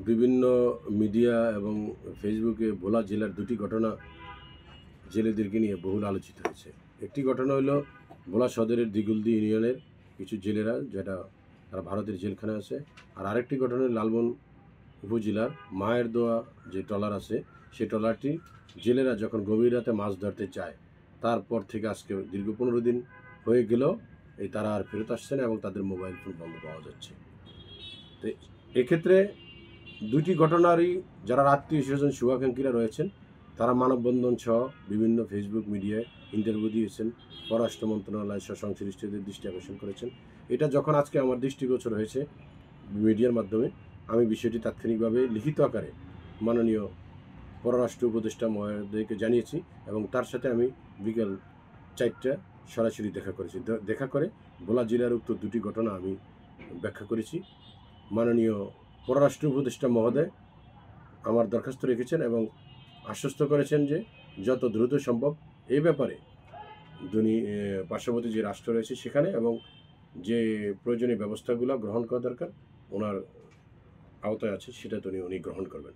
বিভিন্ন মিডিয়া এবং ফেসবুকে ভোলা জেলার দুটি ঘটনা জেলেদেরকে নিয়ে বহুল আলোচিত হয়েছে। একটি ঘটনা হলো ভোলা সদরের দিগুলদি ইউনিয়নের কিছু জেলেরা, যেটা তারা ভারতের জেলখানায় আছে। আর আরেকটি ঘটনা লালমন উপজেলার মায়ের দোয়া যে ট্রলার আছে, সেই ট্রলারটি জেলেরা যখন গভীর রাতে মাছ ধরতে চায়, তারপর থেকে আজকে দীর্ঘ 15 দিন হয়ে গেল এই তারা আর ফেরত আসছে না এবং তাদের মোবাইল ফোন বন্ধ পাওয়া যাচ্ছে। তো এক্ষেত্রে দুটি ঘটনারই যারা আত্মীয় স্বজন শুভাকাঙ্ক্ষীরা রয়েছেন, তারা মানববন্ধন সহ বিভিন্ন ফেসবুক মিডিয়ায় ইন্টারভিউ দিয়েছেন, পররাষ্ট্র মন্ত্রণালয় সহ সংশ্লিষ্টদের দৃষ্টি আকর্ষণ করেছেন। এটা যখন আজকে আমার দৃষ্টিগোচর হয়েছে মিডিয়ার মাধ্যমে, আমি বিষয়টি তাৎক্ষণিকভাবে লিখিত আকারে মাননীয় পররাষ্ট্র উপদেষ্টা মহোদয়কে জানিয়েছি এবং তার সাথে আমি বিকেল 4টায় সরাসরি দেখা করে ভোলা জেলার উক্ত দুটি ঘটনা আমি ব্যাখ্যা করেছি। মাননীয় পররাষ্ট্র উপদেষ্টা মহোদয় আমার দরখাস্ত রেখেছেন এবং আশ্বস্ত করেছেন যে যত দ্রুত সম্ভব এই ব্যাপারে পার্শ্ববর্তী যে রাষ্ট্র রয়েছে সেখানে এবং যে প্রয়োজনীয় ব্যবস্থাগুলো গ্রহণ করা দরকার ওনার আওতায় আছে, সেটা তো উনি গ্রহণ করবেন।